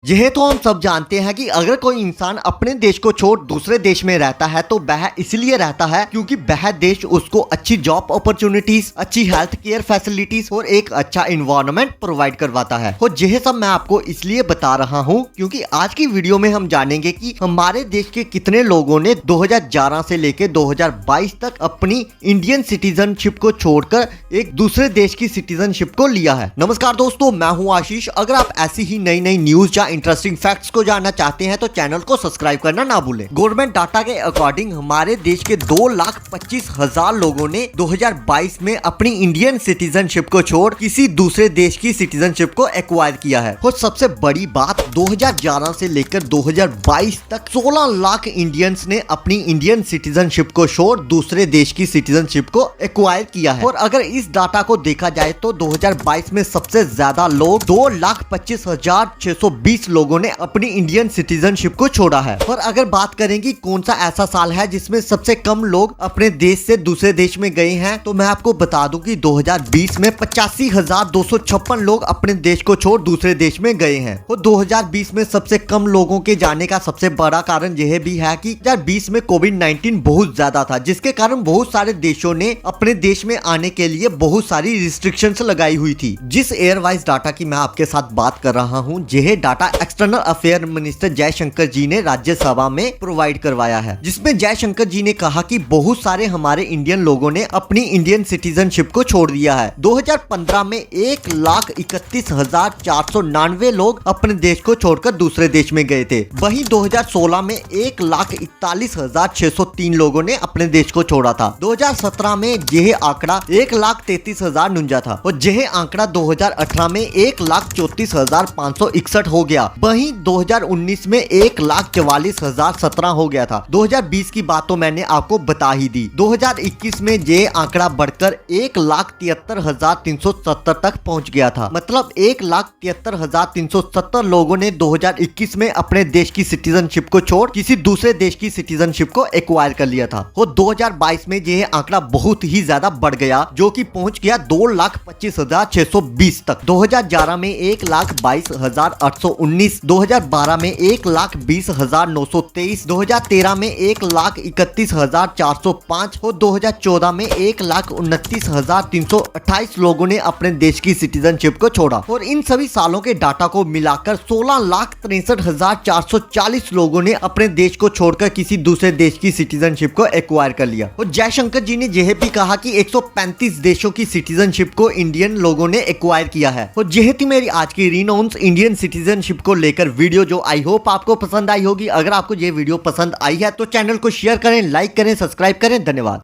यह तो हम सब जानते हैं कि अगर कोई इंसान अपने देश को छोड़ दूसरे देश में रहता है तो वह इसलिए रहता है क्योंकि वह देश उसको अच्छी जॉब अपॉर्चुनिटीज, अच्छी हेल्थ केयर फैसिलिटीज और एक अच्छा इन्वायरमेंट प्रोवाइड करवाता है। और यह सब मैं आपको इसलिए बता रहा हूँ क्योंकि आज की वीडियो में हम जानेंगे कि हमारे देश के कितने लोगों ने 2011 से लेकर 2022 तक अपनी इंडियन सिटीजनशिप को छोड़कर एक दूसरे देश की सिटीजनशिप को लिया है। नमस्कार दोस्तों, मैं हूँ आशीष। अगर आप ऐसी ही नई नई न्यूज या इंटरेस्टिंग फैक्ट्स को जानना चाहते हैं तो चैनल को सब्सक्राइब करना ना भूलें। गवर्नमेंट डाटा के अकॉर्डिंग हमारे देश के 2,25,000 लोगों ने 2022 में अपनी इंडियन सिटीजनशिप को छोड़ किसी दूसरे देश की सिटीजनशिप को एक्वायर किया है। और सबसे बड़ी बात, 2011 से लेकर 2022 तक 16 लाख इंडियंस ने अपनी इंडियन सिटीजनशिप को छोड़ दूसरे देश की सिटीजनशिप को एक्वायर किया है। और अगर इस डाटा को देखा जाए तो 2022 में सबसे ज्यादा लोग 2,25,620 लोगों ने अपनी इंडियन सिटीजनशिप को छोड़ा है। और अगर बात करें कि कौन सा ऐसा साल है जिसमें सबसे कम लोग अपने देश से दूसरे देश में गए हैं, तो मैं आपको बता दूं कि 2020 में 85,256 लोग अपने देश को छोड़ दूसरे देश में गए हैं। और 2020 में सबसे कम लोगों के जाने का सबसे बड़ा कारण यह भी है कि 2020 में कोविड-19 बहुत ज्यादा था, जिसके कारण बहुत सारे देशों ने अपने देश में आने के लिए बहुत सारी रिस्ट्रिक्शंस लगाई हुई थी। जिस एयरवाइज डाटा की मैं आपके साथ बात कर रहा हूँ, यह data external affair minister Jaishankar ji ने राज्यसभा में प्रोवाइड करवाया है, जिसमें जयशंकर जी ने कहा कि बहुत सारे हमारे इंडियन लोगों ने अपनी इंडियन सिटीजनशिप को छोड़ दिया है। 2015 में 1,31,499 लोग अपने देश को छोड़कर दूसरे देश में गए थे। वहीं 2016 में 1,41,603 लोगों ने अपने देश को छोड़ा था। 2017 में यह आंकड़ा 1,33,049 था और यह आंकड़ा 2018 में 1,34,561 हो गया। वहीं 2019 में 1,44,017 हो गया था। 2020 की बात तो मैंने आपको बता ही दी। 2021 में ये आंकड़ा बढ़कर 1,73,370 तक पहुंच गया था। मतलब 1,73,370 लोगों ने 2021 में अपने देश की सिटीजनशिप को छोड़ किसी दूसरे देश की सिटीजनशिप को एक्वायर कर लिया था। और 2022 में यह आंकड़ा बहुत ही ज्यादा बढ़ गया, जो कि पहुंच गया 2,25,620 तक। 2011 में 1,22,819, 2012 में 1,20,923, 2013 में 1,31,405 और 2014 में 1,29,328 लोगों ने अपने देश की सिटीजनशिप को छोड़ा। और इन सभी सालों के डाटा को मिलाकर 16,63,440 लोगों ने अपने देश को छोड़कर किसी दूसरे देश की सिटीजनशिप को एक्वायर कर लिया। और जयशंकर जी ने यह भी कहा कि 135 देशों की सिटीजनशिप को इंडियन लोगों ने एक्वायर किया है। और यह थी मेरी आज की रिनाउंस इंडियन सिटीजनशिप को लेकर वीडियो, जो आई होप आपको पसंद आई होगी। अगर आपको ये वीडियो पसंद आई है तो चैनल को शेयर करें, लाइक करें, सब्सक्राइब करें। धन्यवाद।